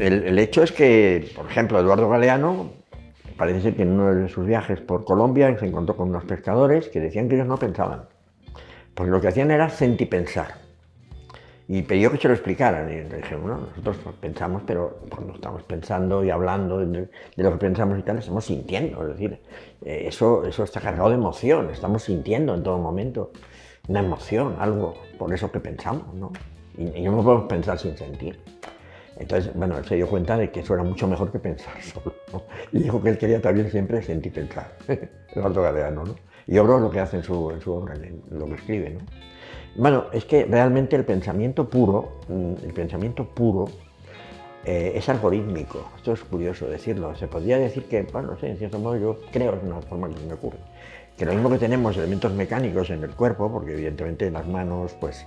el hecho es que, por ejemplo, Eduardo Galeano, parece ser que en uno de sus viajes por Colombia se encontró con unos pescadores que decían que ellos no pensaban, porque lo que hacían era sentipensar. Y pidió que se lo explicaran, y le dije, bueno, nosotros pensamos, pero cuando estamos pensando y hablando de lo que pensamos y tal, estamos sintiendo, es decir, eso está cargado de emoción, estamos sintiendo en todo momento una emoción, algo, por eso que pensamos, ¿no? Y no podemos pensar sin sentir. Entonces, bueno, él se dio cuenta de que eso era mucho mejor que pensar solo, ¿no? Y dijo que él quería también siempre sentir pensar, Eduardo Galeano, ¿no? Y yo creo lo que hace en su obra, en lo que escribe, ¿no? Bueno, es que realmente el pensamiento puro es algorítmico. Esto es curioso decirlo. Se podría decir que, bueno, no sé, en cierto modo yo creo, es una forma que se me ocurre, que lo mismo que tenemos elementos mecánicos en el cuerpo, porque evidentemente las manos, pues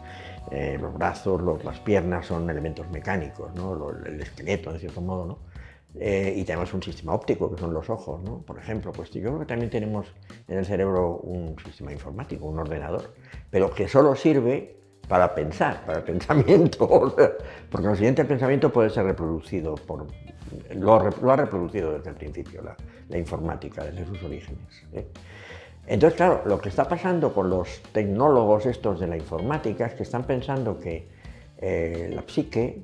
los brazos, las piernas son elementos mecánicos, ¿no? El esqueleto, en cierto modo, ¿no? Y tenemos un sistema óptico, que son los ojos, ¿no? Por ejemplo, pues yo creo que también tenemos en el cerebro un sistema informático, un ordenador, pero que solo sirve para pensar, para el pensamiento, porque lo siguiente, el pensamiento puede ser reproducido, lo ha reproducido desde el principio la informática, desde sus orígenes, ¿eh? Entonces, claro, lo que está pasando con los tecnólogos estos de la informática es que están pensando que la psique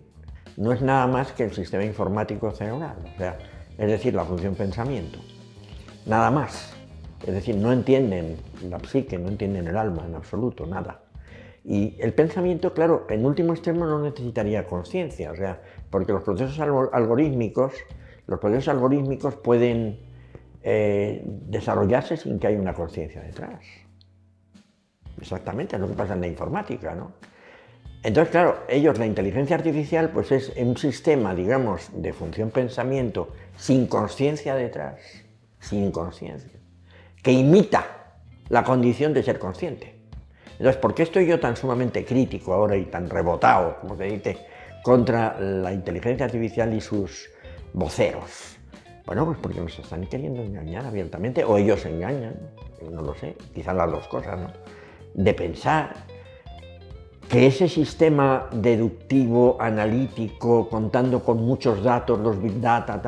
no es nada más que el sistema informático cerebral, o sea, es decir, la función pensamiento, nada más. Es decir, no entienden la psique, no entienden el alma en absoluto, nada. Y el pensamiento, claro, en último extremo no necesitaría conciencia, o sea, porque los procesos algorítmicos pueden desarrollarse sin que haya una conciencia detrás. Exactamente, es lo que pasa en la informática, ¿no? Entonces, claro, la inteligencia artificial, pues es un sistema, digamos, de función pensamiento sin conciencia detrás, sin conciencia, que imita la condición de ser consciente. Entonces, ¿por qué estoy yo tan sumamente crítico ahora y tan rebotado, como se dice, contra la inteligencia artificial y sus voceros? Bueno, pues porque nos están queriendo engañar abiertamente, o ellos engañan, no lo sé, quizás las dos cosas, ¿no? De pensar que ese sistema deductivo, analítico, contando con muchos datos, los big data,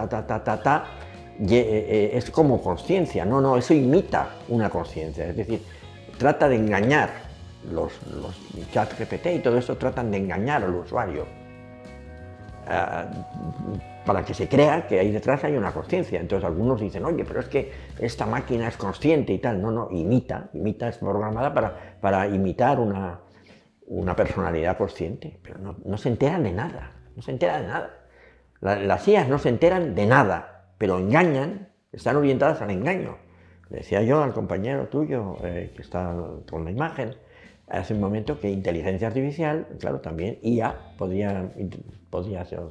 es como conciencia. No, eso imita una conciencia, es decir, trata de engañar, los chat GPT y todo eso tratan de engañar al usuario para que se crea que ahí detrás hay una conciencia. Entonces algunos dicen, oye, pero es que esta máquina es consciente y tal. No, imita, es programada para imitar una personalidad consciente, pero no se enteran de nada, Las IAs no se enteran de nada, pero engañan, están orientadas al engaño. Le decía yo al compañero tuyo, que está con la imagen, hace un momento, que inteligencia artificial, claro, también IA podría ser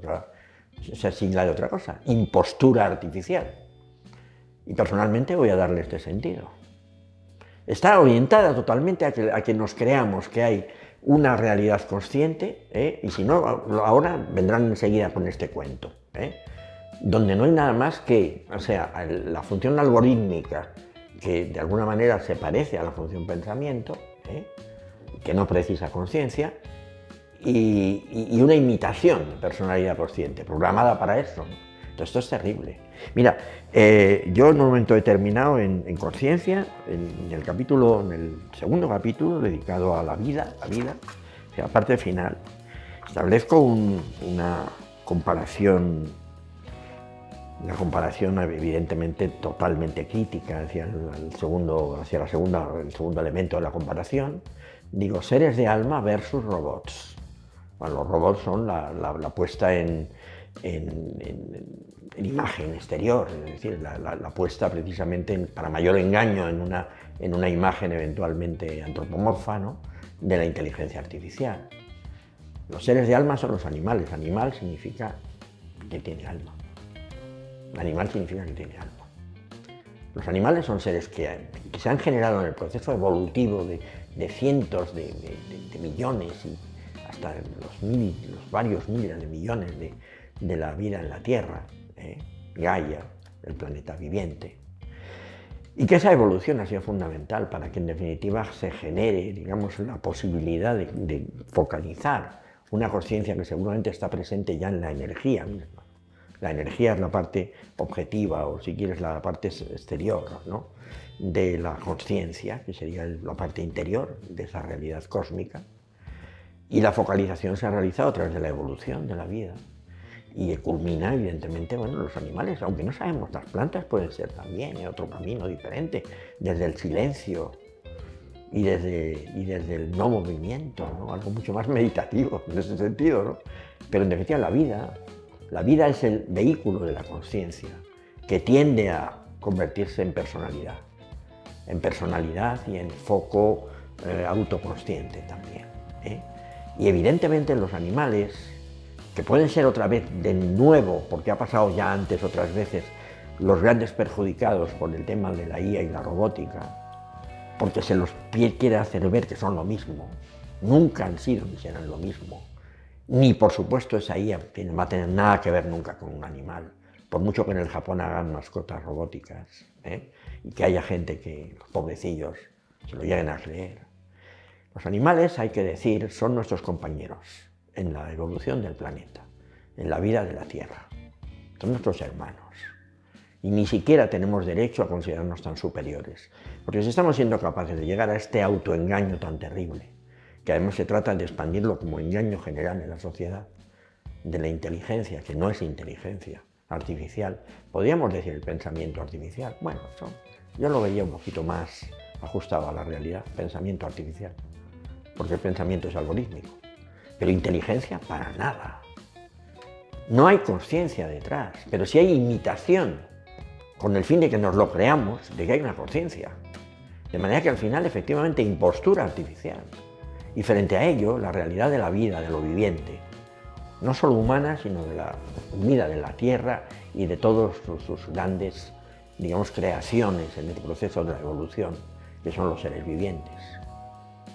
ser sigla de otra cosa, impostura artificial. Y personalmente voy a darle este sentido. Está orientada totalmente a que nos creamos que hay una realidad consciente, y si no, ahora vendrán enseguida con este cuento, donde no hay nada más que, o sea, la función algorítmica, que de alguna manera se parece a la función pensamiento, que no precisa conciencia, y una imitación de personalidad consciente, programada para eso. Entonces, esto es terrible. Mira, yo en un momento determinado en Conciencia, en el segundo capítulo dedicado a la vida, o sea, la parte final, establezco una comparación evidentemente totalmente crítica hacia el segundo elemento de la comparación. Digo, seres de alma versus robots. Bueno, los robots son la puesta en imagen exterior, es decir, la puesta precisamente para mayor engaño en una imagen eventualmente antropomorfa, ¿no?, de la inteligencia artificial. Los seres de alma son los animales. Animal significa que tiene alma. Animal significa que tiene alma. Los animales son seres que se han generado en el proceso evolutivo de cientos de millones y hasta los varios miles de millones de la vida en la Tierra, Gaia, el planeta viviente. Y que esa evolución ha sido fundamental para que en definitiva se genere, digamos, la posibilidad de focalizar una conciencia que seguramente está presente ya en la energía misma. La energía es la parte objetiva, o si quieres la parte exterior, ¿no?, de la consciencia, que sería la parte interior de esa realidad cósmica. Y la focalización se ha realizado a través de la evolución de la vida. Y culmina, evidentemente, bueno, los animales, aunque no sabemos, las plantas pueden ser también otro camino diferente, desde el silencio y desde el no movimiento, ¿no?, algo mucho más meditativo en ese sentido, ¿no? Pero en definitiva la vida es el vehículo de la consciencia que tiende a convertirse en personalidad y en foco autoconsciente también, ¿eh? Y evidentemente los animales, que pueden ser otra vez de nuevo, porque ha pasado ya antes otras veces, los grandes perjudicados por el tema de la IA y la robótica, porque se los quiere hacer ver que son lo mismo. Nunca han sido ni serán lo mismo. Ni por supuesto esa IA va a tener nada que ver nunca con un animal, por mucho que en el Japón hagan mascotas robóticas, ¿eh?, y que haya gente que, los pobrecillos, se lo lleguen a creer. Los animales, hay que decir, son nuestros compañeros en la evolución del planeta, en la vida de la Tierra. Son nuestros hermanos. Y ni siquiera tenemos derecho a considerarnos tan superiores, porque si estamos siendo capaces de llegar a este autoengaño tan terrible, que además se trata de expandirlo como engaño general en la sociedad, de la inteligencia, que no es inteligencia artificial, podríamos decir el pensamiento artificial. Bueno, eso yo lo vería un poquito más ajustado a la realidad, pensamiento artificial, porque el pensamiento es algorítmico, pero inteligencia para nada. No hay conciencia detrás, pero sí hay imitación, con el fin de que nos lo creamos, de que hay una conciencia. De manera que al final, efectivamente, impostura artificial. Y frente a ello, la realidad de la vida, de lo viviente, no solo humana, sino de la vida de la Tierra y de todas sus grandes, digamos, creaciones en el proceso de la evolución, que son los seres vivientes,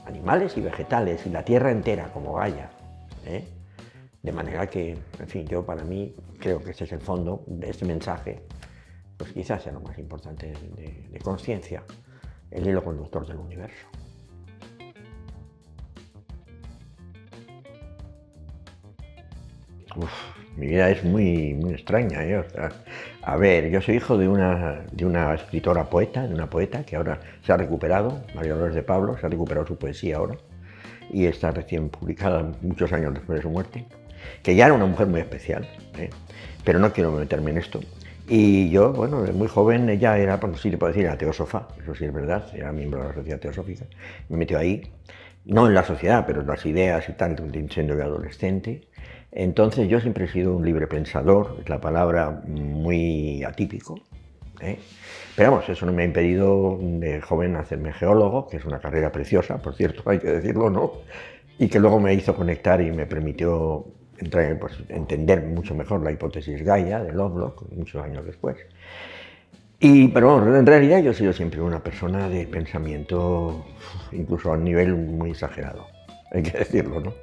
animales y vegetales, y la Tierra entera como Gaia, ¿eh? De manera que, en fin, yo para mí creo que ese es el fondo de este mensaje, pues quizás sea lo más importante de conciencia, el hilo conductor del universo. Uf, mi vida es muy extraña, ¿eh? O sea, a ver, yo soy hijo de una escritora poeta, de una poeta que ahora se ha recuperado, María Dolores de Pablo, se ha recuperado su poesía ahora y está recién publicada muchos años después de su muerte, que ya era una mujer muy especial, ¿eh? Pero no quiero meterme en esto. Y yo, bueno, de muy joven, ella era, pues sí te puedo decir, era teósofa, eso sí es verdad, era miembro de la Sociedad Teosófica, me metió ahí, no en la sociedad, pero en las ideas y tal, siendo yo adolescente. Entonces yo siempre he sido un libre pensador, es la palabra muy atípico, ¿eh? Pero vamos, eso no me ha impedido de joven hacerme geólogo, que es una carrera preciosa, por cierto, hay que decirlo, ¿no? Y que luego me hizo conectar y me permitió pues, entender mucho mejor la hipótesis Gaia de Lovelock, muchos años después. Pero bueno, en realidad yo he sido siempre una persona de pensamiento, incluso a un nivel muy exagerado, hay que decirlo, ¿no?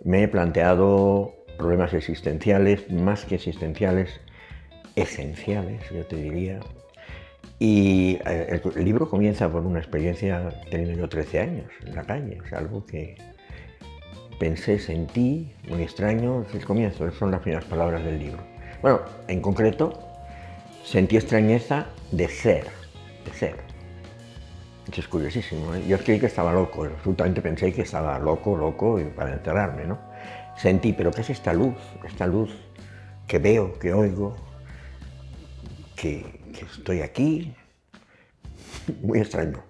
Me he planteado problemas existenciales, más que existenciales, esenciales, yo te diría. Y el libro comienza por una experiencia teniendo yo 13 años en la calle, o sea, algo que pensé, sentí, muy extraño, es el comienzo, esas son las primeras palabras del libro. Bueno, en concreto, sentí extrañeza de ser. Eso es curiosísimo, ¿eh? Yo creí que estaba loco, absolutamente pensé que estaba loco para enterrarme, ¿no? Sentí, pero ¿qué es esta luz? Esta luz que veo, que oigo, que estoy aquí, muy extraño.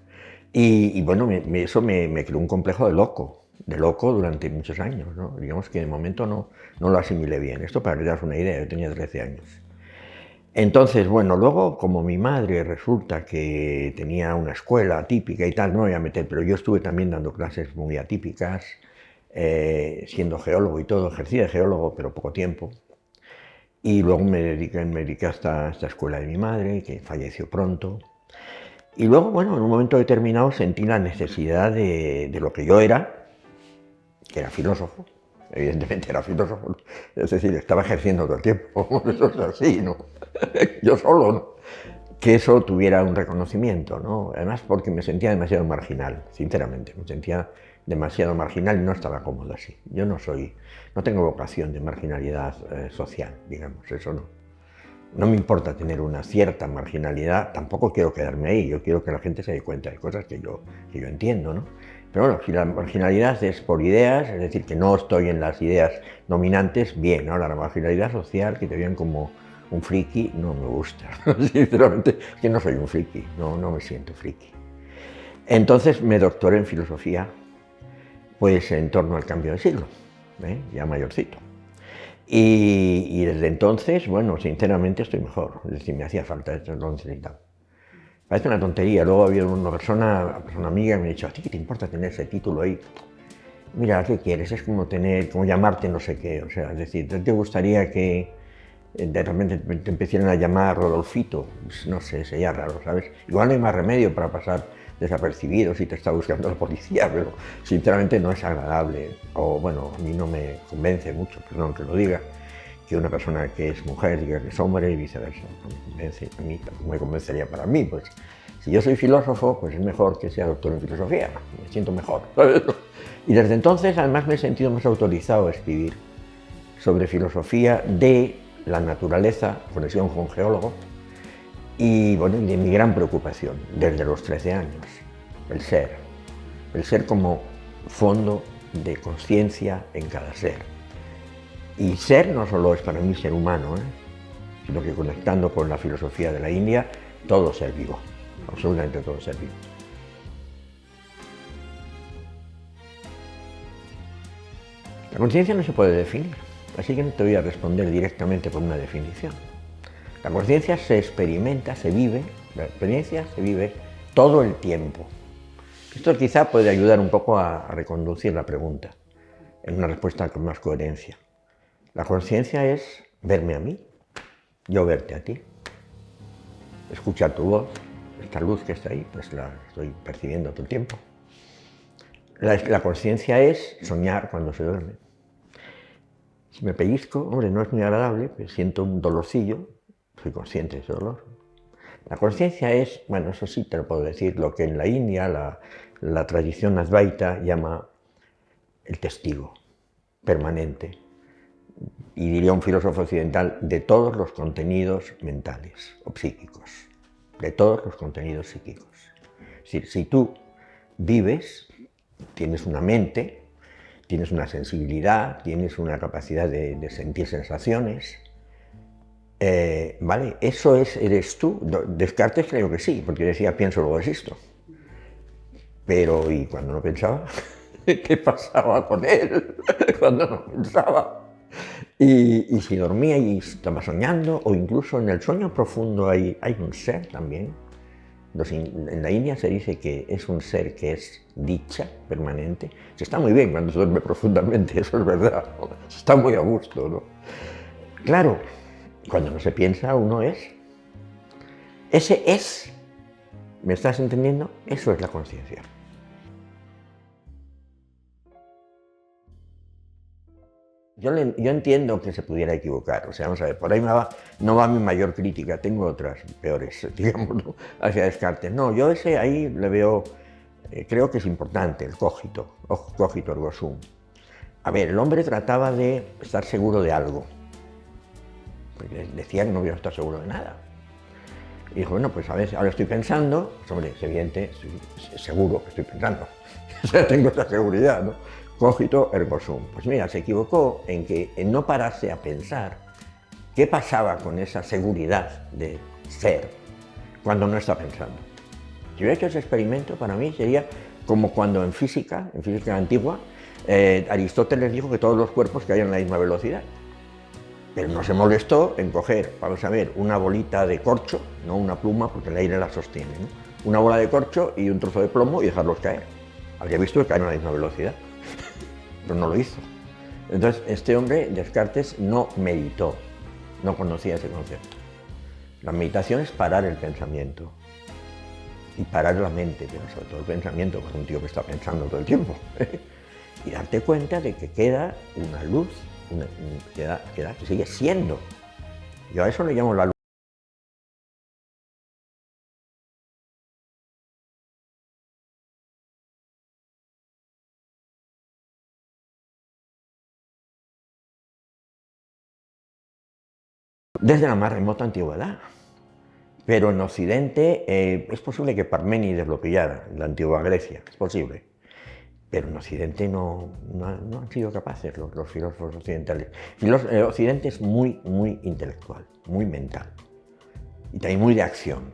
Y bueno, eso me creó un complejo de loco durante muchos años, ¿no? Digamos que de momento no lo asimilé bien. Esto para que te das una idea, yo tenía 13 años. Entonces, bueno, luego como mi madre resulta que tenía una escuela típica y tal, no me voy a meter, pero yo estuve también dando clases muy atípicas, siendo geólogo y todo, ejercí de geólogo, pero poco tiempo. Y luego me dediqué a esta escuela de mi madre, que falleció pronto. Y luego, bueno, en un momento determinado sentí la necesidad de lo que yo era, que era filósofo. Evidentemente era filósofo, es decir, estaba ejerciendo todo el tiempo, eso es así, ¿no? Yo solo, ¿no? Que eso tuviera un reconocimiento, ¿no? Además porque me sentía demasiado marginal, sinceramente, me sentía demasiado marginal y no estaba cómodo así. Yo no tengo vocación de marginalidad social, digamos, eso no. No me importa tener una cierta marginalidad, tampoco quiero quedarme ahí, yo quiero que la gente se dé cuenta de cosas que yo entiendo, ¿no? Pero bueno, si la marginalidad es por ideas, es decir, que no estoy en las ideas dominantes, bien. Ahora la marginalidad social, que te vean como un friki, no me gusta. Sinceramente, que no soy un friki, no me siento friki. Entonces me doctoré en filosofía, pues en torno al cambio de siglo, ya mayorcito. Y desde entonces, bueno, sinceramente estoy mejor. Es decir, me hacía falta esto, lo necesitaba. Parece una tontería. Luego había una persona amiga que me ha dicho, ¿a ti qué te importa tener ese título ahí? Mira, ¿qué quieres? Es como como llamarte no sé qué. O sea, es decir, ¿te gustaría que de repente te empezaran a llamar Rodolfito? Pues no sé, sería raro, ¿sabes? Igual no hay más remedio para pasar desapercibido si te está buscando la policía, pero sinceramente no es agradable. O bueno, a mí no me convence mucho, perdón que lo diga, que una persona que es mujer diga que es hombre y viceversa. No me convence, a mí tampoco me convencería para mí, pues si yo soy filósofo, pues es mejor que sea doctor en filosofía, me siento mejor, ¿sabes? Y desde entonces además me he sentido más autorizado a escribir sobre filosofía de la naturaleza, conexión con geólogos, y bueno, de mi gran preocupación desde los 13 años, el ser como fondo de conciencia en cada ser. Y ser no solo es para mí ser humano, sino que conectando con la filosofía de la India, todo ser vivo, absolutamente todo ser vivo. La conciencia no se puede definir, así que no te voy a responder directamente con una definición. La conciencia se experimenta, se vive, la experiencia se vive todo el tiempo. Esto quizá puede ayudar un poco a reconducir la pregunta en una respuesta con más coherencia. La conciencia es verme a mí, yo verte a ti, escuchar tu voz, esta luz que está ahí, pues la estoy percibiendo todo el tiempo. La conciencia es soñar cuando se duerme. Si me pellizco, hombre, no es muy agradable, pues siento un dolorcillo, soy consciente de ese dolor. La conciencia es, bueno, eso sí te lo puedo decir, lo que en la India la tradición advaita llama el testigo permanente, y diría un filósofo occidental, de todos los contenidos mentales o psíquicos, de todos los contenidos psíquicos. Es decir, si tú vives, tienes una mente, tienes una sensibilidad, tienes una capacidad de sentir sensaciones, ¿vale? Eso eres tú. Descartes creo que sí, porque decía pienso luego existo. Pero ¿y cuando no pensaba? ¿Qué pasaba con él cuando no pensaba? Y si dormía y estaba soñando, o incluso en el sueño profundo hay un ser también. En la India se dice que es un ser que es dicha permanente. Se está muy bien cuando se duerme profundamente, eso es verdad. Se está muy a gusto, ¿no? Claro, cuando no se piensa, uno es. Ese es, ¿me estás entendiendo? Eso es la conciencia. Yo entiendo que se pudiera equivocar, o sea, vamos a ver, por ahí no va mi mayor crítica, tengo otras peores, digamos, ¿no? Hacia Descartes. No, yo ese ahí le veo, creo que es importante, el cogito ergo sum. A ver, el hombre trataba de estar seguro de algo, porque decía que no iba a estar seguro de nada. Y dijo, bueno, pues a ver, ahora estoy pensando, pues hombre, es evidente, estoy seguro que estoy pensando. O sea, tengo esa seguridad, ¿no? Cogito ergo sum. Pues mira, se equivocó en no pararse a pensar qué pasaba con esa seguridad de ser cuando no está pensando. Si hubiera hecho ese experimento, para mí sería como cuando en física antigua, Aristóteles dijo que todos los cuerpos caían a la misma velocidad. Pero no se molestó en coger, vamos a ver, una bolita de corcho, no una pluma, porque el aire la sostiene, ¿no? Una bola de corcho y un trozo de plomo y dejarlos caer. Habría visto que caen a la misma velocidad, pero no lo hizo. Entonces, este hombre, Descartes, no meditó, no conocía ese concepto. La meditación es parar el pensamiento y parar la mente, pero sobre todo el pensamiento, con un tío que está pensando todo el tiempo. Y darte cuenta de que queda una luz, que sigue siendo. Yo a eso le llamo la luz. desde la más remota antigüedad. Pero en Occidente es posible que Parménides lo pillara, en la antigua Grecia, es posible. Pero en Occidente no han sido capaces los filósofos occidentales. Occidente es muy intelectual, muy mental y también muy de acción.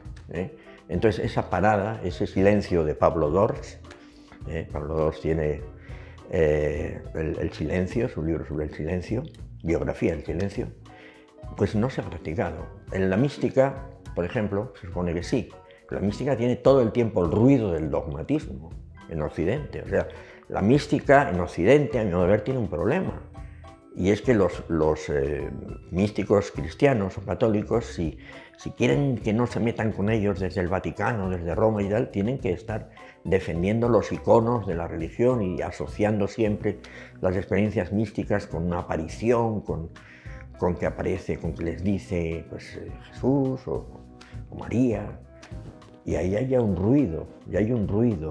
Entonces esa parada, ese silencio de Pablo Dors, Pablo Dors tiene el silencio, su libro sobre el silencio, biografía del silencio, pues no se ha practicado. En la mística, por ejemplo, se supone que sí. La mística tiene todo el tiempo el ruido del dogmatismo en Occidente. O sea, la mística en Occidente, a mi modo de ver, tiene un problema. Y es que los místicos cristianos o católicos, si quieren que no se metan con ellos desde el Vaticano, desde Roma y tal, tienen que estar defendiendo los iconos de la religión y asociando siempre las experiencias místicas con una aparición, con que aparece, con que les dice pues, Jesús o María. Y ahí hay un ruido,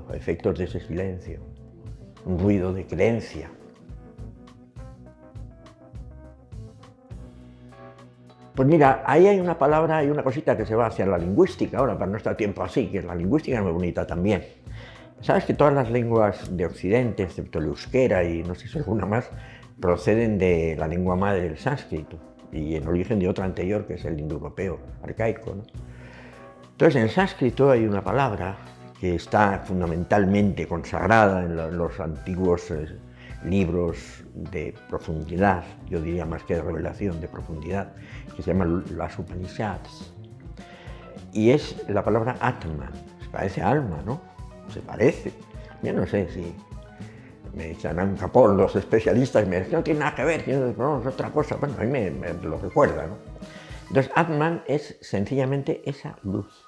a efectos de ese silencio, un ruido de creencia. Pues mira, ahí hay una palabra, hay una cosita que se va hacia la lingüística ahora, para no estar tiempo así, que la lingüística es muy bonita también. Sabes que todas las lenguas de Occidente, excepto el euskera y no sé si alguna más, proceden de la lengua madre del sánscrito y en origen de otra anterior, que es el indoeuropeo arcaico, ¿no? Entonces, en sánscrito hay una palabra que está fundamentalmente consagrada en los antiguos libros de profundidad, yo diría más que de revelación, de profundidad, que se llaman las Upanishads. Y es la palabra Atman, se parece a alma, ¿no? Se parece. Yo no sé si me echan un capón los especialistas y me dicen, no tiene nada que ver, no, es otra cosa. Bueno, a mí me lo recuerda, ¿no? Entonces, Atman es sencillamente esa luz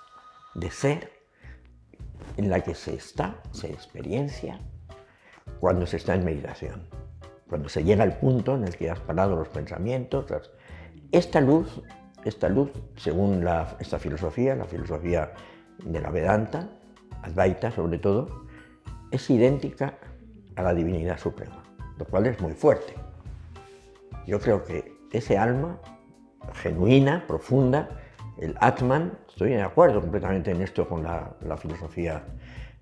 de ser en la que se experiencia cuando se está en meditación, cuando se llega al punto en el que has parado los pensamientos. Esta luz, según esta filosofía, la filosofía de la Vedanta, Advaita sobre todo, es idéntica a la divinidad suprema, lo cual es muy fuerte. Yo creo que ese alma genuina, profunda, el Atman, estoy de acuerdo completamente en esto con la filosofía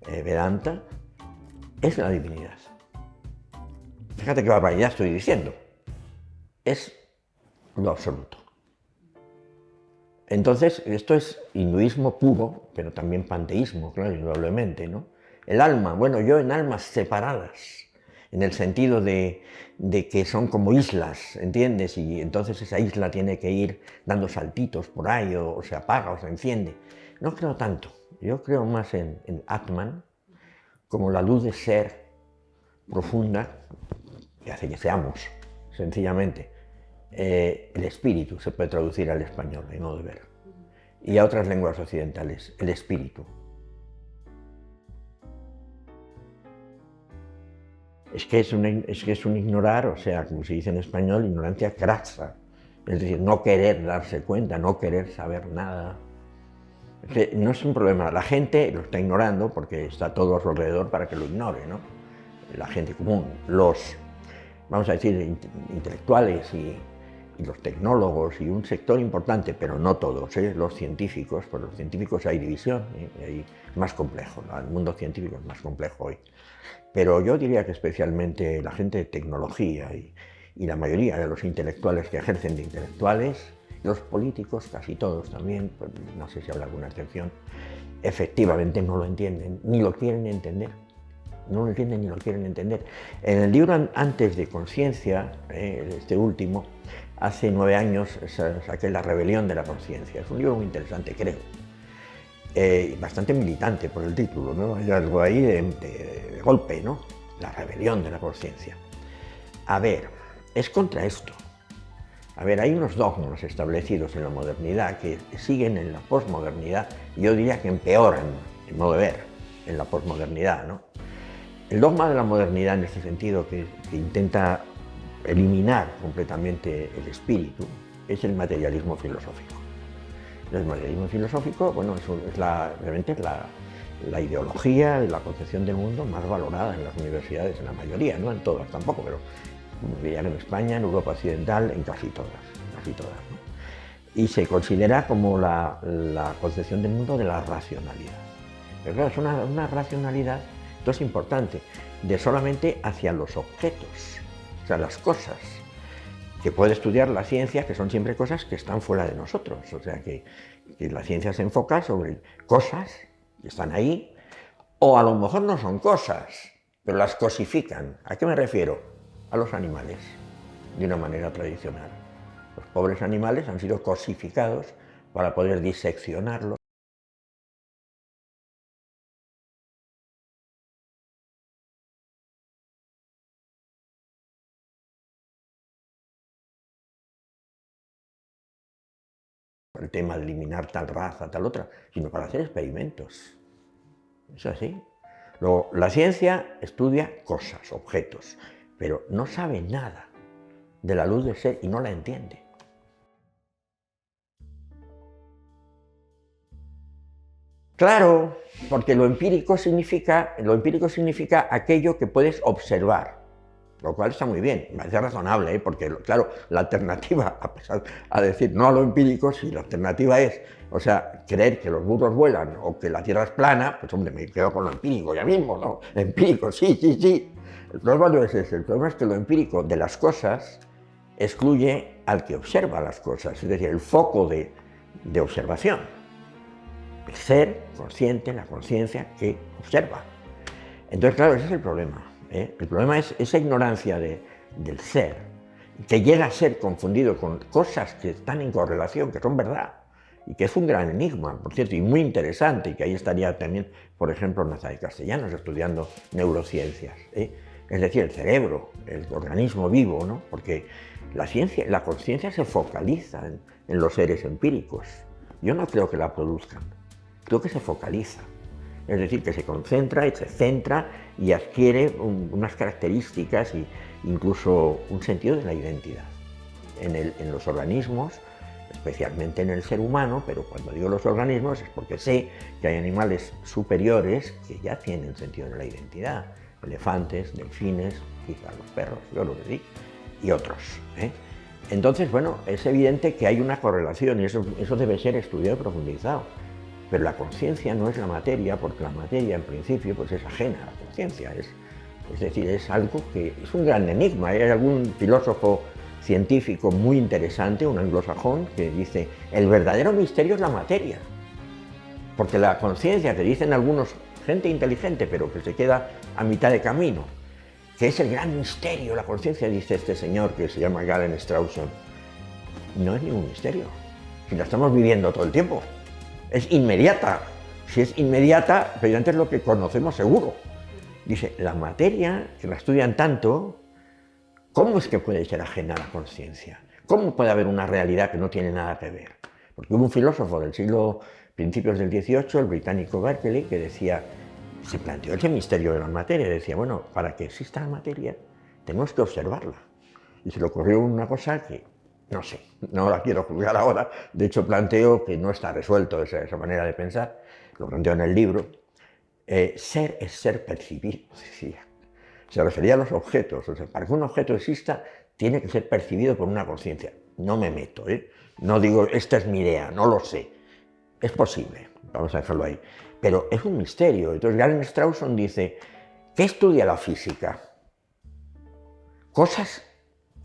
Vedanta, es la divinidad. Fíjate qué barbaridad estoy diciendo. Es lo absoluto. Entonces, esto es hinduismo puro, pero también panteísmo, claro, indudablemente, ¿no? El alma, bueno, yo en almas separadas, en el sentido de que son como islas, ¿entiendes? Y entonces esa isla tiene que ir dando saltitos por ahí, o se apaga o se enciende. No creo tanto. Yo creo más en Atman, como la luz de ser profunda que hace que seamos, sencillamente. El espíritu se puede traducir al español, a mi modo de ver. Y a otras lenguas occidentales, el espíritu. Es que es un ignorar, o sea, como se dice en español, ignorancia crassa. Es decir, no querer darse cuenta, no querer saber nada. Es que no es un problema, la gente lo está ignorando porque está todo a su alrededor para que lo ignore, ¿no? La gente común, vamos a decir, intelectuales y los tecnólogos y un sector importante, pero no todos, los científicos. Por los científicos hay división, hay más complejo, ¿no? El mundo científico es más complejo hoy. Pero yo diría que especialmente la gente de tecnología y la mayoría de los intelectuales que ejercen de intelectuales, los políticos, casi todos también, pues no sé si habrá alguna excepción, efectivamente no lo entienden, ni lo quieren entender. No lo entienden ni lo quieren entender. En el libro Antes de Conciencia, este último, hace 9 años saqué La rebelión de la conciencia. Es un libro muy interesante, creo. Bastante militante por el título, ¿no? Hay algo ahí de golpe, ¿no? La rebelión de la conciencia. A ver, es contra esto. A ver, hay unos dogmas establecidos en la modernidad que siguen en la posmodernidad, y yo diría que empeoran, en modo de ver, en la posmodernidad, ¿no? El dogma de la modernidad, en este sentido, que intenta eliminar completamente el espíritu, es el materialismo filosófico. El materialismo filosófico, bueno, realmente es la ideología y la concepción del mundo más valorada en las universidades, en la mayoría, no en todas tampoco, pero diría que en España, en Europa Occidental, en casi todas, ¿no? y se considera como la concepción del mundo de la racionalidad. Pero claro, es una racionalidad, esto es importante, de solamente hacia los objetos, o sea, las cosas, que puede estudiar la ciencia, que son siempre cosas que están fuera de nosotros, o sea, que la ciencia se enfoca sobre cosas que están ahí, o a lo mejor no son cosas, pero las cosifican. ¿A qué me refiero? A los animales, de una manera tradicional. Los pobres animales han sido cosificados para poder diseccionarlos. El tema de eliminar tal raza, tal otra, sino para hacer experimentos. Es así. Luego, la ciencia estudia cosas, objetos, pero no sabe nada de la luz del ser y no la entiende. Claro, porque lo empírico significa aquello que puedes observar, lo cual está muy bien, me parece razonable, ¿eh? Porque claro, la alternativa, a decir no a lo empírico, si la alternativa es, o sea, creer que los burros vuelan o que la Tierra es plana, pues hombre, me quedo con lo empírico ya mismo, ¿no? Empírico, sí. El problema no es ese, el problema es que lo empírico de las cosas excluye al que observa las cosas, es decir, el foco de observación. El ser consciente, la conciencia que observa. Entonces, claro, ese es el problema. El problema es esa ignorancia del ser, que llega a ser confundido con cosas que están en correlación, que son verdad, y que es un gran enigma, por cierto, y muy interesante, y que ahí estaría también, por ejemplo, Nazaret Castellanos estudiando neurociencias. Es decir, el cerebro, el organismo vivo, ¿no? Porque la conciencia se focaliza en los seres empíricos. Yo no creo que la produzcan. Creo que se focaliza, es decir, que se concentra y se centra y adquiere unas características e incluso un sentido de la identidad. En los organismos, especialmente en el ser humano, pero cuando digo los organismos es porque sé que hay animales superiores que ya tienen sentido de la identidad, elefantes, delfines, quizás los perros, yo lo que sí, y otros. Entonces, bueno, es evidente que hay una correlación y eso debe ser estudiado y profundizado. Pero la conciencia no es la materia, porque la materia en principio pues es ajena a la conciencia. Es decir, es algo que es un gran enigma. Hay algún filósofo científico muy interesante, un anglosajón, que dice el verdadero misterio es la materia. Porque la conciencia, que dicen algunos, gente inteligente, pero que se queda a mitad de camino, que es el gran misterio, la conciencia, dice este señor que se llama Galen Strawson, no es ningún misterio, si la estamos viviendo todo el tiempo. Es inmediata. Si es inmediata, precisamente es lo que conocemos seguro. Dice, la materia, que la estudian tanto, ¿cómo es que puede ser ajena a la conciencia? ¿Cómo puede haber una realidad que no tiene nada que ver? Porque hubo un filósofo del principios del XVIII, el británico Berkeley, que decía, se planteó ese misterio de la materia, decía, bueno, para que exista la materia, tenemos que observarla. Y se le ocurrió una cosa que no sé, no la quiero juzgar ahora, de hecho planteo que no está resuelto esa manera de pensar, lo planteo en el libro. Ser es ser percibido, decía. Se refería a los objetos, o sea, para que un objeto exista tiene que ser percibido por una conciencia. No me meto, no digo, esta es mi idea, no lo sé. Es posible, vamos a dejarlo ahí. Pero es un misterio. Entonces Galen Strawson dice, ¿qué estudia la física? Cosas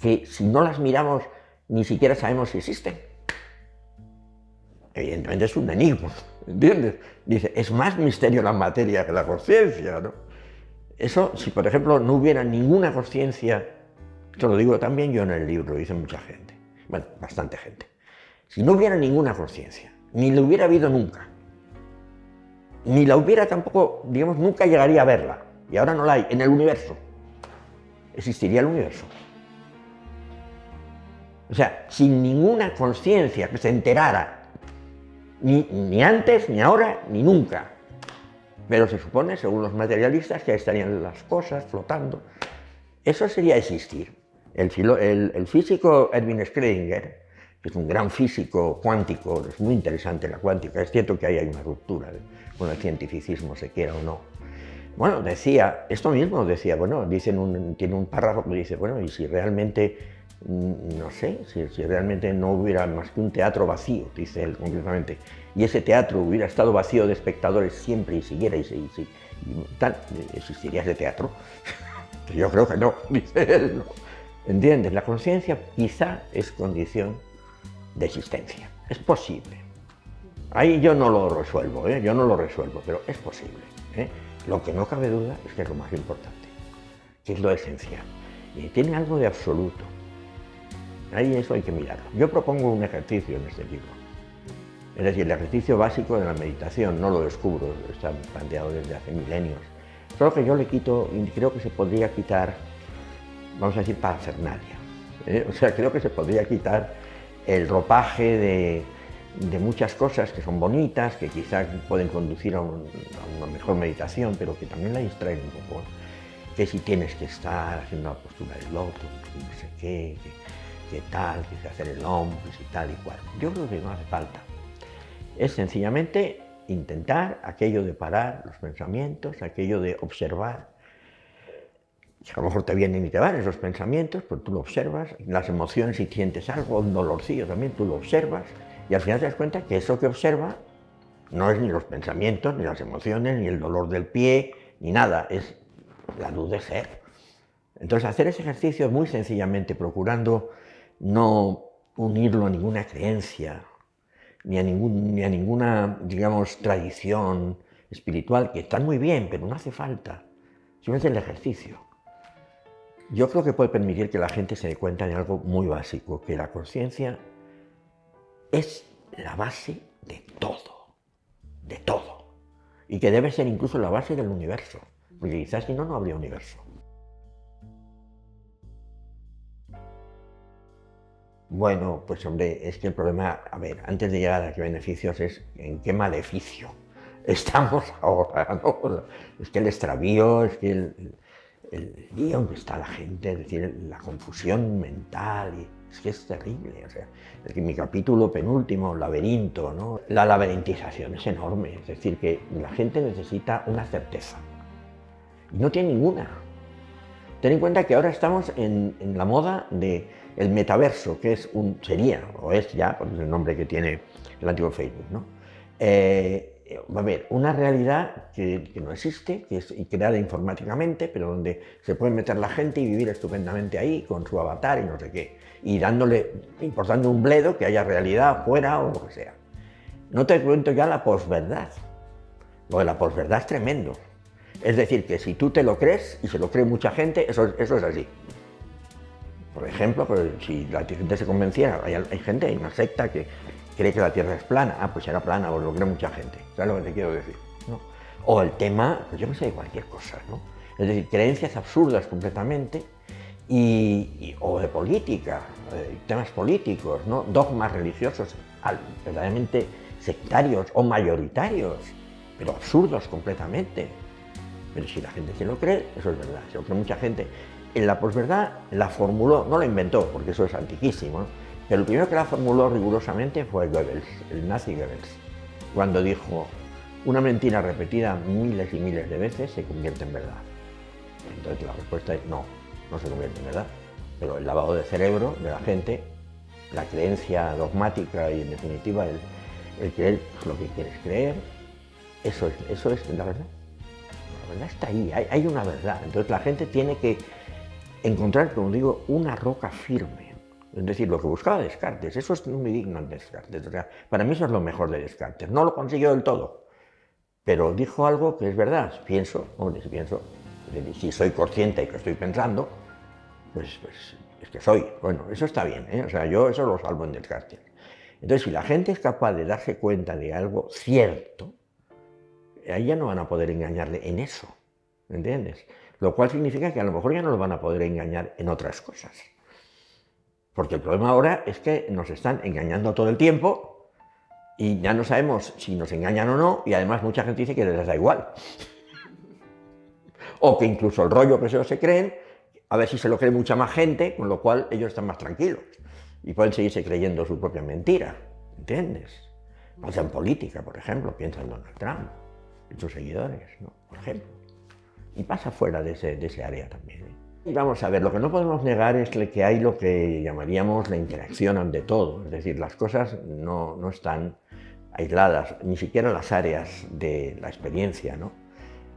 que si no las miramos ni siquiera sabemos si existen. Evidentemente es un enigma, ¿entiendes? Dice, es más misterio la materia que la conciencia, ¿no? Eso, si por ejemplo no hubiera ninguna conciencia, esto lo digo también yo en el libro, lo dice mucha gente, bueno, bastante gente. Si no hubiera ninguna conciencia, ni la hubiera habido nunca, ni la hubiera tampoco, digamos, nunca llegaría a verla, y ahora no la hay, en el universo, existiría el universo. O sea, sin ninguna conciencia que se enterara, ni antes, ni ahora, ni nunca. Pero se supone, según los materialistas, que ahí estarían las cosas flotando. Eso sería existir. El físico Erwin Schrödinger, que es un gran físico cuántico, es muy interesante la cuántica, es cierto que ahí hay una ruptura con el cientificismo, se quiera o no. Bueno, decía, esto mismo decía, bueno, tiene un párrafo que dice, bueno, y si realmente no sé, si realmente no hubiera más que un teatro vacío, dice él concretamente, y ese teatro hubiera estado vacío de espectadores siempre y siguiera y tal, ¿existiría ese teatro? Yo creo que no, dice él, ¿no? ¿Entiendes? La conciencia quizá es condición de existencia, es posible. Ahí yo no lo resuelvo, yo no lo resuelvo, pero es posible. Lo que no cabe duda es que es lo más importante, que es lo esencial, y tiene algo de absoluto. Ahí eso hay que mirarlo. Yo propongo un ejercicio en este libro. Es decir, el ejercicio básico de la meditación, no lo descubro, está planteado desde hace milenios. Solo que yo le quito, y creo que se podría quitar, vamos a decir, parafernalia. O sea, creo que se podría quitar el ropaje de muchas cosas que son bonitas, que quizás pueden conducir a una mejor meditación, pero que también la distraen un poco. Que si tienes que estar haciendo la postura del loto, no sé qué tal, que se hacer el hombro y tal y cual. Yo creo que no hace falta. Es sencillamente intentar aquello de parar los pensamientos, aquello de observar. A lo mejor te vienen y te van esos pensamientos, pero tú lo observas. Las emociones, si sientes algo, un dolorcillo también, tú lo observas. Y al final te das cuenta que eso que observa no es ni los pensamientos, ni las emociones, ni el dolor del pie, ni nada. Es la luz de ser. Entonces, hacer ese ejercicio muy sencillamente, procurando no unirlo a ninguna creencia, ni a ninguna, digamos, tradición espiritual, que están muy bien, pero no hace falta. Simplemente el ejercicio. Yo creo que puede permitir que la gente se dé cuenta de algo muy básico, que la conciencia es la base de todo, y que debe ser incluso la base del universo, porque quizás si no, no habría universo. Bueno, pues hombre, es que el problema, a ver, antes de llegar a qué beneficios es en qué maleficio estamos ahora, ¿no? Es que el extravío, es que el lío en que está la gente, es decir, la confusión mental, es que es terrible, o sea, es que mi capítulo penúltimo, laberinto, ¿no? La laberintización es enorme, es decir, que la gente necesita una certeza, y no tiene ninguna. Ten en cuenta que ahora estamos en la moda del metaverso, que sería, o es ya, por el nombre que tiene el antiguo Facebook, ¿no? Va a haber una realidad que no existe, que es creada informáticamente, pero donde se puede meter la gente y vivir estupendamente ahí, con su avatar y no sé qué, y importando un bledo que haya realidad afuera o lo que sea. No te cuento ya la posverdad. Lo de la posverdad es tremendo. Es decir, que si tú te lo crees, y se lo cree mucha gente, eso es así. Por ejemplo, pues, si la gente se convenciera, hay gente, hay una secta que cree que la Tierra es plana, pues será plana, o lo cree mucha gente, ¿sabes lo que te quiero decir? ¿No? O el tema, pues yo no sé, de cualquier cosa, ¿no? Es decir, creencias absurdas completamente, o de política, temas políticos, ¿no? Dogmas religiosos verdaderamente sectarios o mayoritarios, pero absurdos completamente. Pero si la gente se lo cree, eso es verdad, se lo cree mucha gente. En la posverdad la formuló, no la inventó, porque eso es antiquísimo, ¿no? Pero el primero que la formuló rigurosamente fue Goebbels, el nazi Goebbels, cuando dijo, una mentira repetida miles y miles de veces se convierte en verdad. Entonces la respuesta es no se convierte en verdad. Pero el lavado de cerebro de la gente, la creencia dogmática y en definitiva el creer lo que quieres creer, eso es la verdad. La verdad está ahí, hay una verdad. Entonces la gente tiene que encontrar, como digo, una roca firme. Es decir, lo que buscaba Descartes, eso es muy digno de Descartes. O sea, para mí eso es lo mejor de Descartes. No lo consiguió del todo, pero dijo algo que es verdad. Si soy consciente de que estoy pensando, pues es que soy. Bueno, eso está bien, ¿eh? O sea, yo eso lo salvo en Descartes. Entonces, si la gente es capaz de darse cuenta de algo cierto, ahí ya no van a poder engañarle en eso, ¿entiendes? Lo cual significa que a lo mejor ya no lo van a poder engañar en otras cosas. Porque el problema ahora es que nos están engañando todo el tiempo y ya no sabemos si nos engañan o no, y además mucha gente dice que les da igual. O que incluso el rollo que se creen, a ver si se lo cree mucha más gente, con lo cual ellos están más tranquilos y pueden seguirse creyendo su propia mentira, ¿entiendes? Pasa en política, por ejemplo, piensa en Donald Trump y sus seguidores, ¿no? Por ejemplo. Y pasa fuera de ese área también, ¿eh? Vamos a ver, lo que no podemos negar es que hay lo que llamaríamos la interacción ante todo, es decir, las cosas no están aisladas, ni siquiera las áreas de la experiencia, ¿no?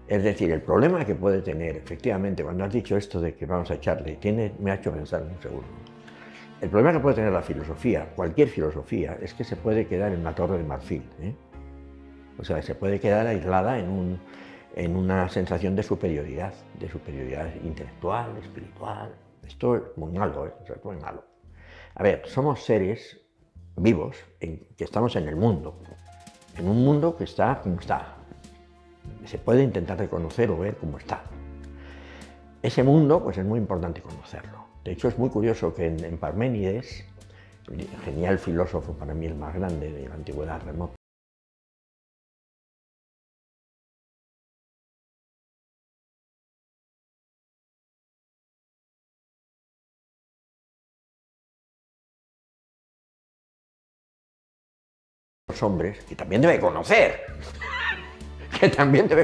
Es decir, el problema que puede tener, efectivamente, cuando has dicho esto de que vamos a echarle, me ha hecho pensar un segundo. El problema que puede tener la filosofía, cualquier filosofía, es que se puede quedar en una torre de marfil, ¿eh? O sea, se puede quedar aislada en una sensación de superioridad intelectual, espiritual. Esto es muy malo, ¿eh? Esto es muy malo. A ver, somos seres vivos que estamos en el mundo, en un mundo que está como está. Se puede intentar reconocer o ver cómo está. Ese mundo, pues es muy importante conocerlo. De hecho, es muy curioso que en Parménides, el genial filósofo, para mí el más grande de la antigüedad remota, los hombres, que también debe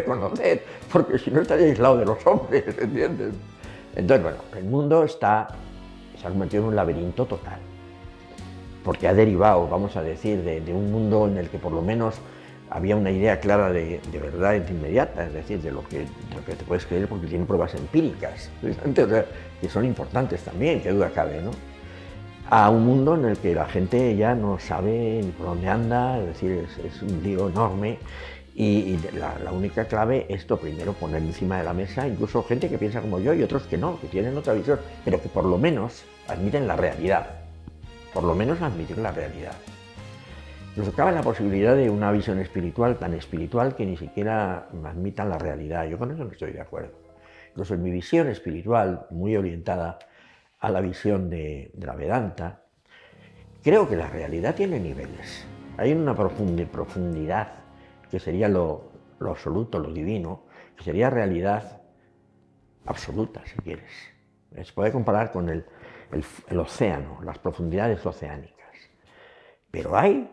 conocer, porque si no estaría aislado de los hombres, ¿entiendes? Entonces, bueno, el mundo se ha convertido en un laberinto total, porque ha derivado, vamos a decir, de un mundo en el que por lo menos había una idea clara de verdad inmediata, es decir, de lo que te puedes creer porque tiene pruebas empíricas, o sea, que son importantes también, qué duda cabe, ¿no? A un mundo en el que la gente ya no sabe ni por dónde anda, es decir, es un lío enorme y la única clave es lo primero, poner encima de la mesa incluso gente que piensa como yo y otros que no, que tienen otra visión, pero que por lo menos admiten la realidad, por lo menos admiten la realidad. Nos cabe la posibilidad de una visión espiritual tan espiritual que ni siquiera admitan la realidad. Yo con eso no estoy de acuerdo. Incluso en mi visión espiritual, muy orientada a la visión de la Vedanta, creo que la realidad tiene niveles. Hay una profundidad que sería lo absoluto, lo divino, que sería realidad absoluta, si quieres. Se puede comparar con el océano, las profundidades oceánicas. Pero hay,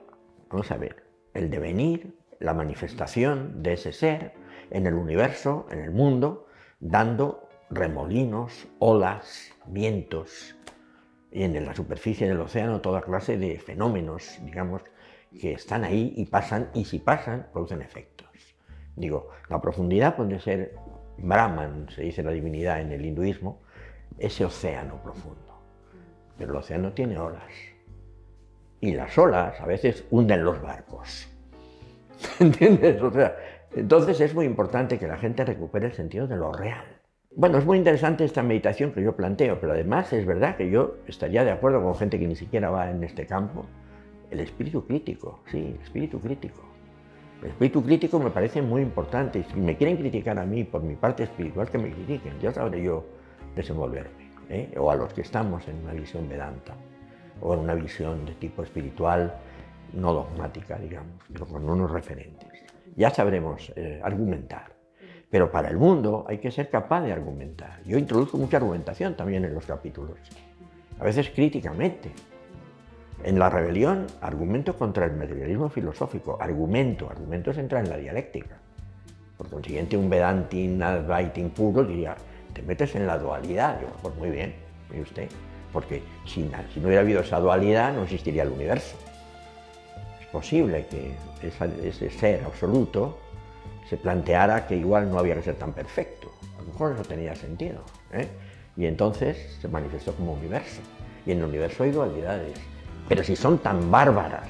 vamos a ver, el devenir, la manifestación de ese ser en el universo, en el mundo, dando remolinos, olas, vientos, y en la superficie del océano toda clase de fenómenos, digamos, que están ahí y pasan, y si pasan, producen efectos. Digo, la profundidad puede ser Brahman, se dice la divinidad en el hinduismo, ese océano profundo. Pero el océano tiene olas. Y las olas a veces hunden los barcos. ¿Entiendes? O sea, entonces es muy importante que la gente recupere el sentido de lo real. Bueno, es muy interesante esta meditación que yo planteo, pero además es verdad que yo estaría de acuerdo con gente que ni siquiera va en este campo. El espíritu crítico, sí, el espíritu crítico. El espíritu crítico me parece muy importante. Si me quieren criticar a mí por mi parte espiritual, que me critiquen. Ya sabré yo desenvolverme, ¿eh? O a los que estamos en una visión Vedanta, o en una visión de tipo espiritual, no dogmática, digamos, pero con unos referentes. Ya sabremos argumentar. Pero para el mundo hay que ser capaz de argumentar. Yo introduzco mucha argumentación también en los capítulos, a veces críticamente. En La rebelión, argumento contra el materialismo filosófico. Argumento es entrar en la dialéctica. Por consiguiente, un Vedantin, Advaitin puro diría, te metes en la dualidad. Yo, pues muy bien, mire usted, porque si no hubiera habido esa dualidad no existiría el universo. Es posible que ese ser absoluto se planteara que igual no había que ser tan perfecto. A lo mejor eso tenía sentido, ¿eh? Y entonces se manifestó como universo. Y en el universo hay dualidades. Pero si son tan bárbaras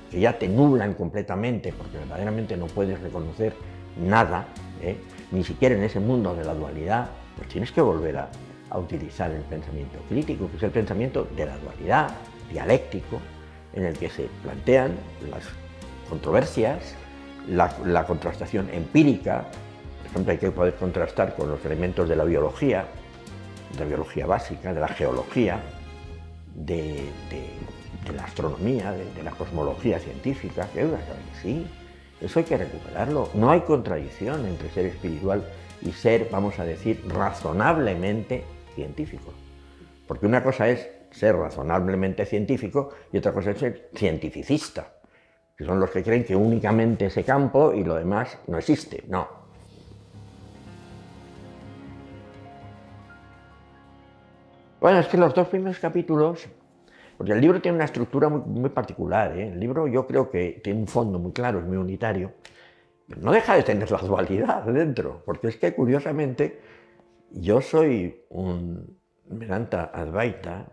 que ya te nublan completamente, porque verdaderamente no puedes reconocer nada, ni siquiera en ese mundo de la dualidad, pues tienes que volver a utilizar el pensamiento crítico, que es el pensamiento de la dualidad, dialéctico, en el que se plantean las controversias, la contrastación empírica. Por ejemplo, hay que poder contrastar con los elementos de la biología básica, de la geología, de la astronomía, de la cosmología científica, que sí, eso hay que recuperarlo. No hay contradicción entre ser espiritual y ser, vamos a decir, razonablemente científico. Porque una cosa es ser razonablemente científico y otra cosa es ser cientificista, que son los que creen que únicamente ese campo y lo demás no existe. No. Bueno, es que los dos primeros capítulos, porque el libro tiene una estructura muy particular, ¿eh? El libro yo creo que tiene un fondo muy claro, es muy unitario, pero no deja de tener la dualidad dentro, porque es que curiosamente yo soy un Vedanta Advaita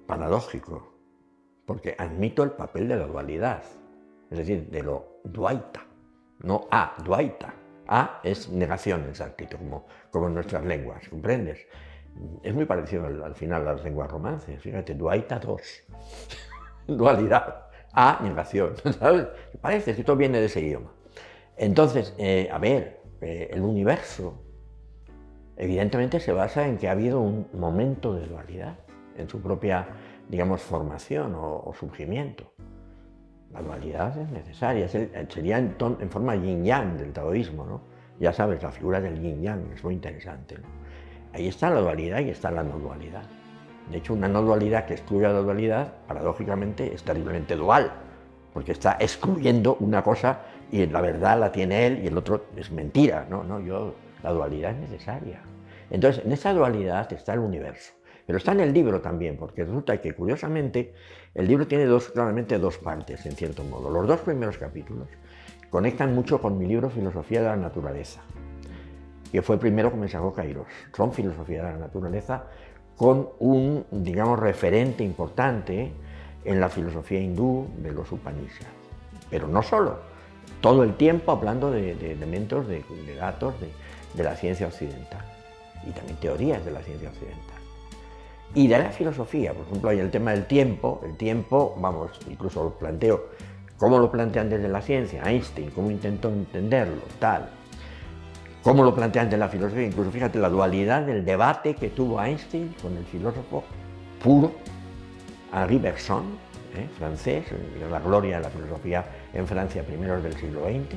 paradójico, porque admito el papel de la dualidad, es decir, de lo Dvaita, no Advaita. A es negación en sánscrito, como en nuestras lenguas, ¿comprendes? Es muy parecido al final a las lenguas romances, fíjate, Dvaita 2, dualidad, A, negación, ¿sabes? Parece que todo viene de ese idioma. Entonces, el universo evidentemente se basa en que ha habido un momento de dualidad en su propia, digamos, formación o surgimiento. La dualidad es necesaria, sería en forma yin-yang del taoísmo, ¿no? Ya sabes, la figura del yin-yang es muy interesante, ¿no? Ahí está la dualidad y está la no dualidad. De hecho, una no dualidad que excluye a la dualidad, paradójicamente, es terriblemente dual, porque está excluyendo una cosa y la verdad la tiene él y el otro es mentira, ¿no? La dualidad es necesaria. Entonces, en esa dualidad está el universo. Pero está en el libro también, porque resulta que, curiosamente, el libro tiene claramente dos partes, en cierto modo. Los dos primeros capítulos conectan mucho con mi libro Filosofía de la Naturaleza, que fue el primero que me sacó Kairos. Son Filosofía de la Naturaleza con un, digamos, referente importante en la filosofía hindú de los Upanishads. Pero no solo, todo el tiempo hablando de elementos, de datos de la ciencia occidental y también teorías de la ciencia occidental. Y de la filosofía, por ejemplo, hay el tema del tiempo, vamos, incluso lo planteo, cómo lo plantean desde la ciencia, Einstein, cómo intentó entenderlo, tal, cómo lo plantean desde la filosofía, incluso fíjate la dualidad del debate que tuvo Einstein con el filósofo puro, Henri Bergson, francés, la gloria de la filosofía en Francia, primeros del siglo XX,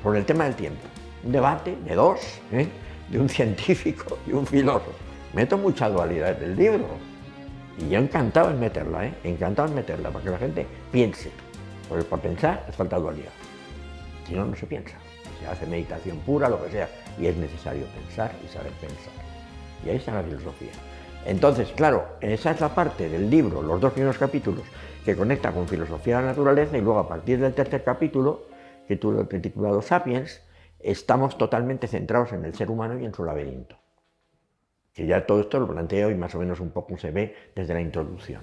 por el tema del tiempo. Un debate de dos, de un científico y un filósofo. Meto mucha dualidad en el libro y yo encantado en meterla, para que la gente piense, porque para pensar hace falta dualidad, si no, no se piensa, se hace meditación pura, lo que sea, y es necesario pensar y saber pensar, y ahí está la filosofía. Entonces, claro, esa es la parte del libro, los dos primeros capítulos, que conecta con filosofía de la naturaleza, y luego a partir del tercer capítulo, que tú lo he titulado Sapiens, estamos totalmente centrados en el ser humano y en su laberinto. Que ya todo esto lo planteo y más o menos un poco se ve desde la introducción.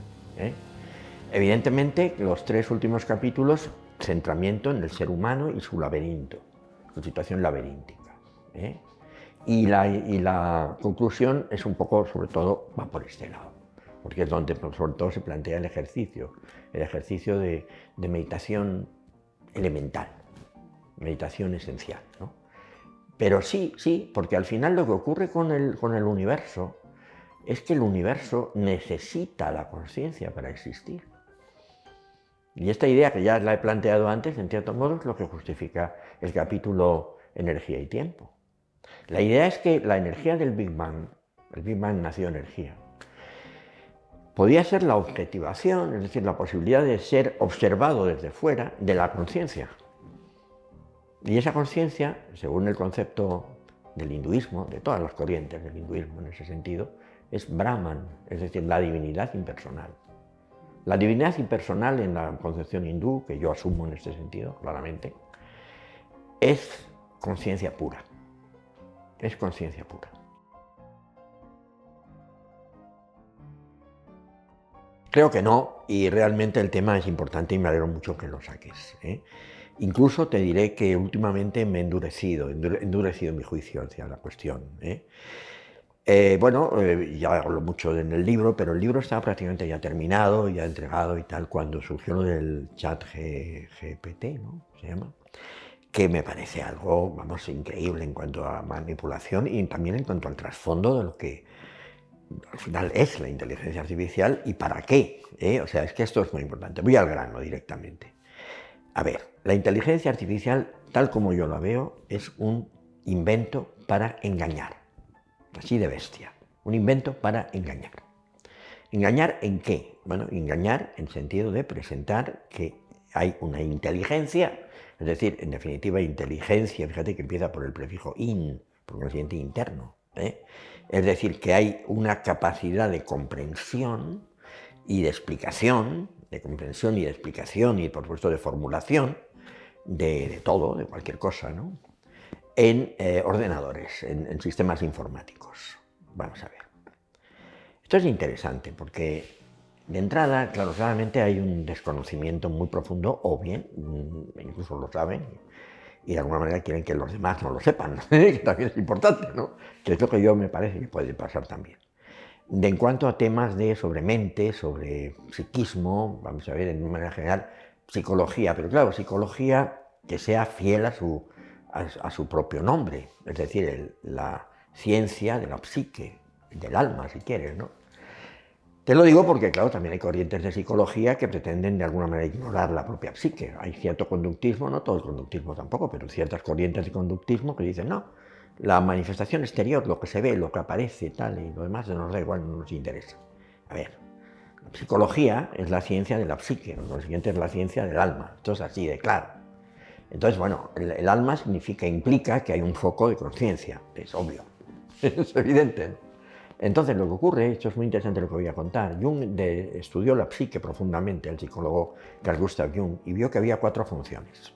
Evidentemente, los tres últimos capítulos, centramiento en el ser humano y su laberinto, su situación laberíntica. Y la conclusión es un poco, sobre todo, va por este lado, porque es donde sobre todo se plantea el ejercicio de meditación elemental, meditación esencial, ¿no? Pero sí, porque al final lo que ocurre con el universo es que el universo necesita la conciencia para existir. Y esta idea, que ya la he planteado antes, en cierto modo, es lo que justifica el capítulo Energía y Tiempo. La idea es que la energía del Big Bang, el Big Bang nació energía, podía ser la objetivación, es decir, la posibilidad de ser observado desde fuera de la conciencia. Y esa conciencia, según el concepto del hinduismo, de todas las corrientes del hinduismo en ese sentido, es Brahman, es decir, la divinidad impersonal. La divinidad impersonal en la concepción hindú, que yo asumo en este sentido, claramente, es conciencia pura. Es conciencia pura. Creo que no, y realmente el tema es importante y me alegro mucho que lo saques. Incluso te diré que últimamente me he endurecido mi juicio hacia la cuestión. Ya hablo mucho en el libro, pero el libro está prácticamente ya terminado, ya entregado y tal, cuando surgió lo del chat GPT, ¿no? Se llama, que me parece algo, vamos, increíble en cuanto a manipulación y también en cuanto al trasfondo de lo que al final es la inteligencia artificial y para qué. O sea, es que esto es muy importante. Voy al grano directamente. A ver, la inteligencia artificial, tal como yo la veo, es un invento para engañar. Así de bestia. Un invento para engañar. ¿Engañar en qué? Bueno, engañar en sentido de presentar que hay una inteligencia, es decir, en definitiva, inteligencia, fíjate que empieza por el prefijo in, por consiguiente interno. ¿eh? Es decir, que hay una capacidad de comprensión y de explicación, y por supuesto de formulación, de todo, de cualquier cosa, ¿no? En ordenadores, en sistemas informáticos. Vamos a ver. Esto es interesante porque de entrada, claro, claramente hay un desconocimiento muy profundo, o bien, incluso lo saben, y de alguna manera quieren que los demás no lo sepan, que también es importante, ¿no? Que es lo que yo me parece que puede pasar también. En cuanto a temas sobre mente, sobre psiquismo, vamos a ver, en manera general, psicología, pero claro, psicología que sea fiel a su propio nombre, es decir, la ciencia de la psique, del alma, si quieres, ¿no? Te lo digo porque, claro, también hay corrientes de psicología que pretenden de alguna manera ignorar la propia psique. Hay cierto conductismo, no todo el conductismo tampoco, pero ciertas corrientes de conductismo que dicen, no, la manifestación exterior, lo que se ve, lo que aparece, tal, y lo demás nos da igual, no nos interesa. A ver, la psicología es la ciencia de la psique, lo siguiente es la ciencia del alma. Esto es así de claro. Entonces, bueno, el alma implica que hay un foco de conciencia, es obvio, es evidente, ¿no? Entonces, lo que ocurre, esto es muy interesante lo que voy a contar, Jung estudió la psique profundamente, el psicólogo Carl Gustav Jung, y vio que había 4 funciones.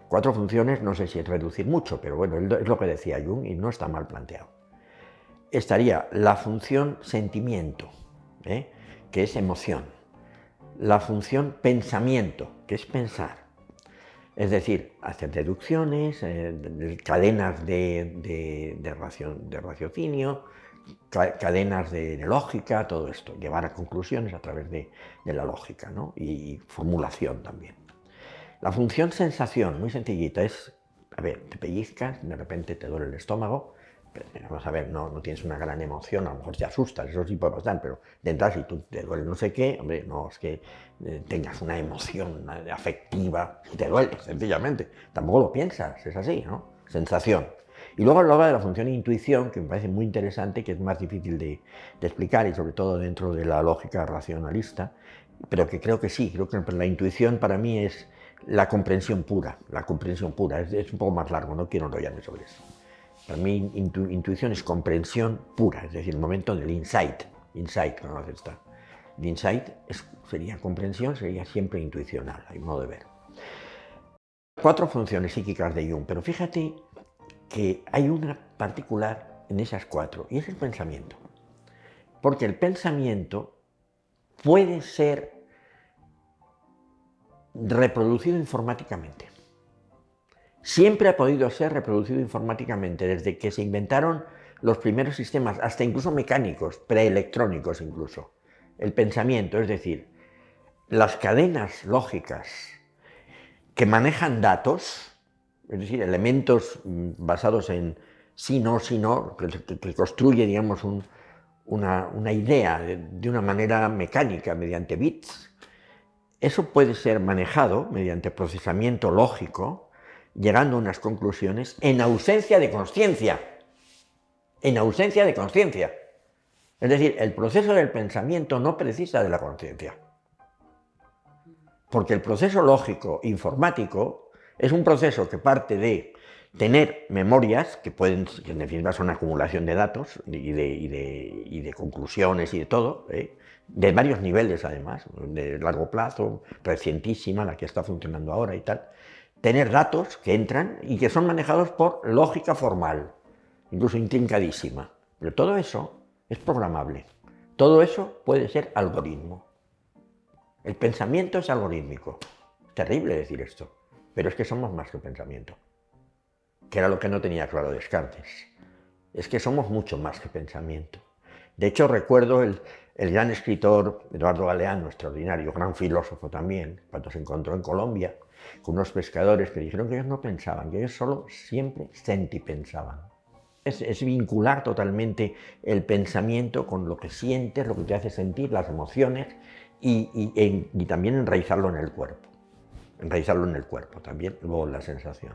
4 funciones, no sé si es reducir mucho, pero bueno, es lo que decía Jung y no está mal planteado. Estaría la función sentimiento, que es emoción. La función pensamiento, que es pensar. Es decir, hacer deducciones, cadenas de raciocinio, cadenas de lógica, todo esto, llevar a conclusiones a través de la lógica, ¿no? Y formulación también. La función sensación, muy sencillita, es, a ver, te pellizcas, de repente te duele el estómago, vamos a ver, no tienes una gran emoción, a lo mejor te asustas, eso sí puede pasar, pero de entrada si tú te duele no sé qué, hombre, no es que tengas una emoción afectiva, te duele, sencillamente, tampoco lo piensas, es así, ¿no? Sensación. Y luego hablaba de la función intuición, que me parece muy interesante, que es más difícil de explicar y sobre todo dentro de la lógica racionalista, pero que creo que sí, creo que la intuición para mí es la comprensión pura, es un poco más largo, no quiero enrollarme sobre eso. Para mí intuición es comprensión pura, es decir, el momento del insight, ¿no? Está. El insight sería comprensión, sería siempre intuicional, hay modo de ver. 4 funciones psíquicas de Jung, pero fíjate que hay una particular en esas 4, y es el pensamiento. Porque el pensamiento puede ser reproducido informáticamente. Siempre ha podido ser reproducido informáticamente, desde que se inventaron los primeros sistemas, hasta incluso mecánicos, preelectrónicos incluso. El pensamiento, es decir, las cadenas lógicas que manejan datos, es decir, elementos basados en sí, no, que construye, digamos, una idea de una manera mecánica, mediante bits. Eso puede ser manejado mediante procesamiento lógico, llegando a unas conclusiones en ausencia de consciencia. En ausencia de consciencia. Es decir, el proceso del pensamiento no precisa de la consciencia. Porque el proceso lógico informático es un proceso que parte de tener memorias, que en definitiva son acumulación de datos y de conclusiones y de todo, de varios niveles además, de largo plazo, recientísima, la que está funcionando ahora y tal. Tener datos que entran y que son manejados por lógica formal, incluso intrincadísima. Pero todo eso es programable. Todo eso puede ser algoritmo. El pensamiento es algorítmico. Es terrible decir esto, pero es que somos más que pensamiento, que era lo que no tenía claro Descartes. Es que somos mucho más que pensamiento. De hecho, recuerdo el gran escritor Eduardo Galeano, extraordinario, gran filósofo también, cuando se encontró en Colombia con unos pescadores que dijeron que ellos no pensaban, que ellos solo siempre sentipensaban. Es vincular totalmente el pensamiento con lo que sientes, lo que te hace sentir, las emociones, y también enraizarlo en el cuerpo. Enraizarlo en el cuerpo también, luego la sensación.